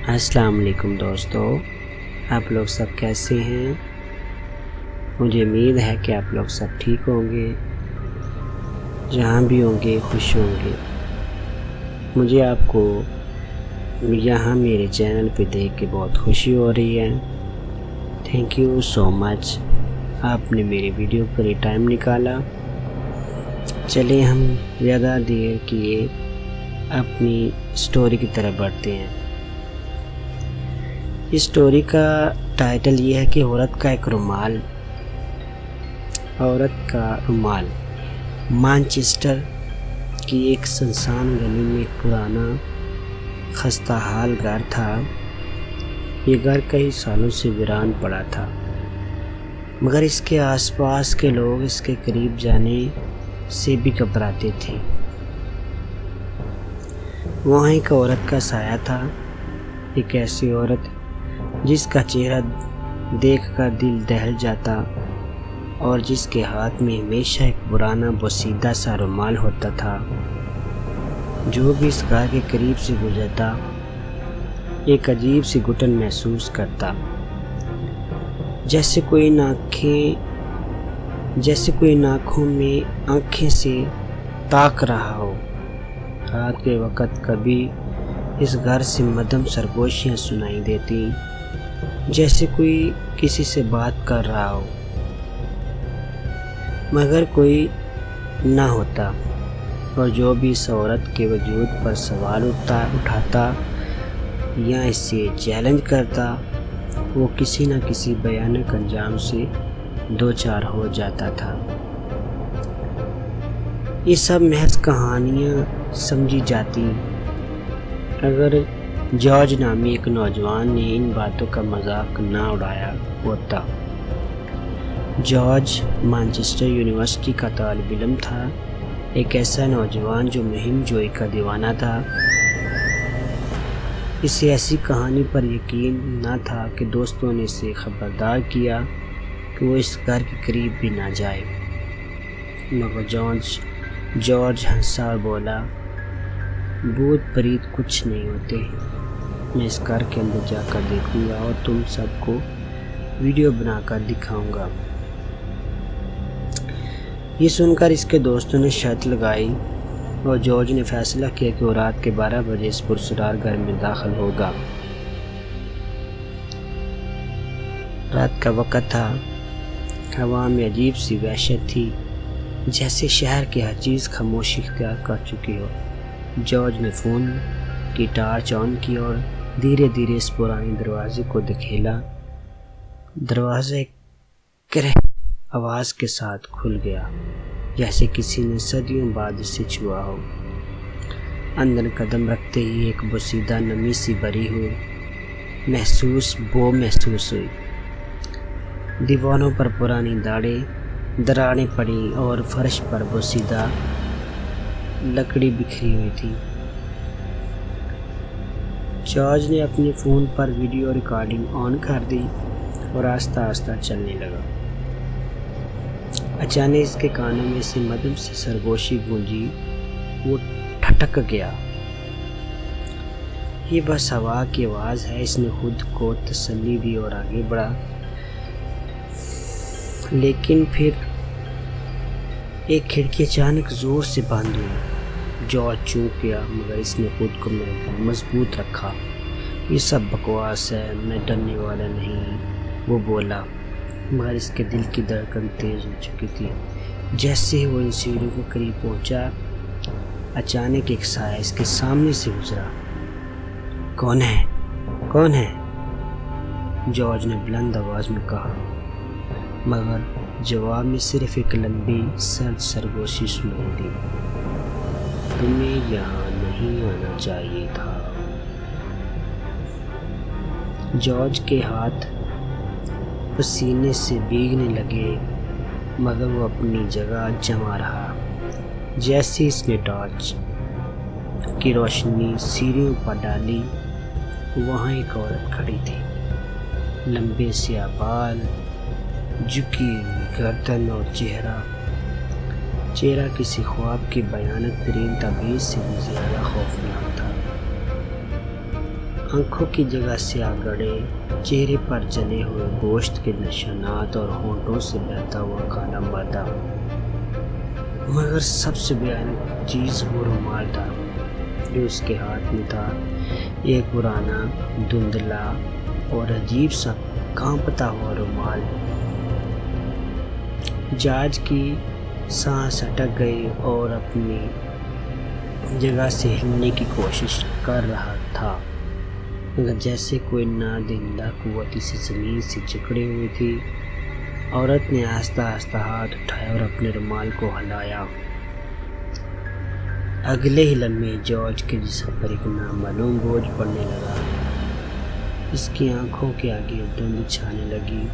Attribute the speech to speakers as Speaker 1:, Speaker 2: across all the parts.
Speaker 1: السلام علیکم دوستو، آپ لوگ سب کیسے ہیں؟ مجھے امید ہے کہ آپ لوگ سب ٹھیک ہوں گے، جہاں بھی ہوں گے خوش ہوں گے۔ مجھے آپ کو یہاں میرے چینل پہ دیکھ کے بہت خوشی ہو رہی ہے۔ تھینک یو سو مچ، آپ نے میری ویڈیو کے لیے ٹائم نکالا۔ چلیں ہم زیادہ دیر کیے اپنی سٹوری کی طرف بڑھتے ہیں۔ اس سٹوری کا ٹائٹل یہ ہے کہ عورت کا رومال۔ مانچسٹر کی ایک سنسان گلی میں ایک پرانا خستہ حال گھر تھا۔ یہ گھر کئی سالوں سے ویران پڑا تھا، مگر اس کے آس پاس کے لوگ اس کے قریب جانے سے بھی گھبراتے تھے۔ وہاں ایک عورت کا سایہ تھا، ایک ایسی عورت جس کا چہرہ دیکھ کر دل دہل جاتا اور جس کے ہاتھ میں ہمیشہ ایک پرانا بوسیدہ سا رومال ہوتا تھا۔ جو بھی اس گھر کے قریب سے گزرتا ایک عجیب سی گھٹن محسوس کرتا، جیسے کوئی ناکوں میں آنکھیں سے تاک رہا ہو۔ رات کے وقت کبھی اس گھر سے مدھم سرگوشیاں سنائی دیتی، جیسے کوئی کسی سے بات کر رہا ہو مگر کوئی نہ ہوتا، اور جو بھی اس عورت کے وجود پر سوال اٹھاتا یا اس سے چیلنج کرتا، وہ کسی نہ کسی بھیانک انجام سے دوچار ہو جاتا تھا۔ یہ سب محض کہانیاں سمجھی جاتی اگر جارج نامی ایک نوجوان نے ان باتوں کا مذاق نہ اڑایا ہوتا۔ جارج مانچسٹر یونیورسٹی کا طالب علم تھا، ایک ایسا نوجوان جو مہم جوئی کا دیوانہ تھا۔ اسے ایسی کہانی پر یقین نہ تھا کہ دوستوں نے اسے خبردار کیا کہ وہ اس گھر کے قریب بھی نہ جائے، مگر جارج ہنسا اور بولا، بھوت پریت کچھ نہیں ہوتے، میں اس گھر کے اندر جا کر دیکھوں گا اور تم سب کو ویڈیو بنا کر دکھاؤں گا۔ یہ سن کر اس کے دوستوں نے شرط لگائی اور جارج نے فیصلہ کیا کہ وہ رات کے 12 بجے اس پرسرار گھر میں داخل ہوگا۔ رات کا وقت تھا، ہوا میں عجیب سی وحشت تھی، جیسے شہر کی ہر چیز خاموشی اختیار کر چکی ہو۔ جارج نے فون کی ٹارچ آن کی اور دھیرے دھیرے اس پرانے دروازے کو دھکیلا۔ دروازہ ایک کرہ آواز کے ساتھ کھل گیا، جیسے کسی نے صدیوں بعد اسے چھوا ہو۔ اندر قدم رکھتے ہی ایک بوسیدہ نمی سی بری ہوئی محسوس ہوئی۔ دیواروں پر پرانی دراڑیں پڑی اور فرش پر بوسیدہ لکڑی بکھری ہوئی تھی۔ جارج نے اپنے فون پر ویڈیو ریکارڈنگ آن کر دی اور آہستہ آہستہ چلنے لگا۔ اچانک اس کے کانوں میں سے مدھم سی سرگوشی گونجی، وہ ٹھٹک گیا۔ یہ بس ہوا کی آواز ہے، اس نے خود کو تسلی دی اور آگے بڑھا۔ لیکن پھر ایک کھڑکی اچانک زور سے بند ہوئی۔ جارج چونک گیا، مگر اس نے خود کو مضبوط رکھا۔ یہ سب بکواس ہے، میں ڈرنے والا نہیں، وہ بولا، مگر اس کے دل کی دھڑکن تیز ہو چکی تھی۔ جیسے ہی وہ ان سیڑھیوں کے قریب پہنچا، اچانک ایک سایہ اس کے سامنے سے گزرا۔ کون ہے؟ جارج نے بلند آواز میں کہا، مگر جواب میں صرف ایک لمبی سرد سرگوشی سنائی دی، تمہیں یہاں نہیں آنا چاہیے تھا۔ جارج کے ہاتھ پسینے سے بھیگنے لگے، مگر وہ اپنی جگہ جما رہا۔ جیسے اس نے ٹارچ کی روشنی سیڑھیوں پر ڈالی، وہاں ایک عورت کھڑی تھی، لمبے سیاہ بال، جھکی ہوئی گردن اور چہرہ کسی خواب کی بھیانک ترین تعبیر سے بھی زیادہ خوفناک تھا۔ آنکھوں کی جگہ سیاہ گڑھے، چہرے پر جلے ہوئے گوشت کے نشانات اور ہونٹوں سے بہتا ہوا کالا مادہ۔ مگر سب سے بھیانک چیز وہ رومال تھا جو اس کے ہاتھ میں تھا، ایک پرانا، دھندلا اور عجیب سا کانپتا ہوا رومال۔ جارج کی سانس اٹک گئی اور اپنی جگہ سے ہلنے کی کوشش کر رہا تھا، مگر جیسے کوئی نادندہ قوت اسے زمین سے جکڑے ہوئی تھی۔ عورت نے آہستہ آہستہ ہاتھ اٹھایا اور اپنے رومال کو ہلایا۔ اگلے ہی لمحے جارج کے جسم پر ایک نامعلوم بوجھ پڑنے لگا۔ اس کی آنکھوں کے آگے دھند چھانے لگی،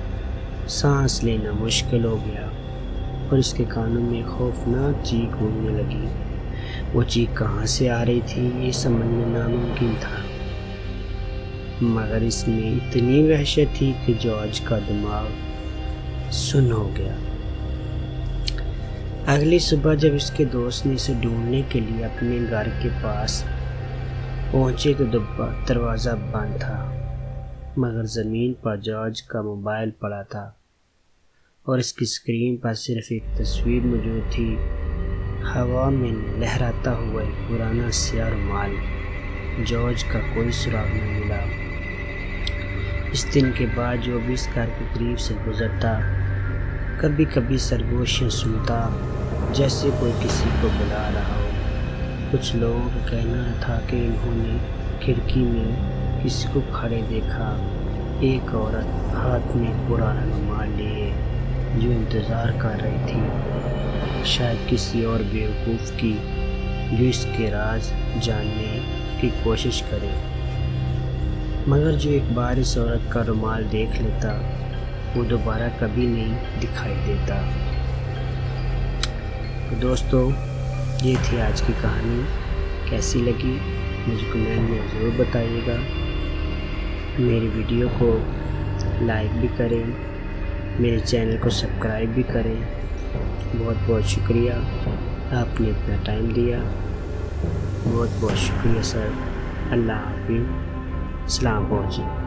Speaker 1: سانس لینا مشکل ہو گیا اور اس کے کانوں میں خوفناک چیخ گونجنے لگی۔ وہ چیخ کہاں سے آ رہی تھی یہ سمجھنا ناممکن تھا، مگر اس میں اتنی وحشت تھی کہ جارج کا دماغ سن ہو گیا۔ اگلی صبح جب اس کے دوست نے اسے ڈھونڈنے کے لیے اپنے گھر کے پاس پہنچے تو دروازہ بند تھا، مگر زمین پر جارج کا موبائل پڑا تھا اور اس کی اسکرین پر صرف ایک تصویر موجود تھی، ہوا میں لہراتا ہوا ایک پرانا سیاہ رومال۔ جارج کا کوئی سراغ نہ ملا۔ اس دن کے بعد جو بھی اس گھر کے قریب سے گزرتا، کبھی کبھی سرگوشیاں سنتا جیسے کوئی کسی کو بلا رہا ہو۔ کچھ لوگوں کا کہنا تھا کہ انہوں نے کھڑکی میں کسی کو کھڑے دیکھا، ایک عورت ہاتھ میں پرانا رومال لیے جو انتظار کر رہی تھی، شاید کسی اور بیوقوف کی جو اس کے راز جاننے کی کوشش کرے۔ مگر جو ایک بار اس عورت کا رومال دیکھ لیتا وہ دوبارہ کبھی نہیں دکھائی دیتا۔ تو دوستو، یہ تھی آج کی کہانی۔ کیسی لگی مجھے کمنٹ میں ضرور بتائیے گا۔ میری ویڈیو کو لائک بھی کریں، میرے چینل کو سبسکرائب بھی کریں۔ بہت بہت شکریہ، آپ نے اتنا ٹائم دیا، بہت بہت شکریہ سر۔ اللہ حافظ، سلام پہنچے۔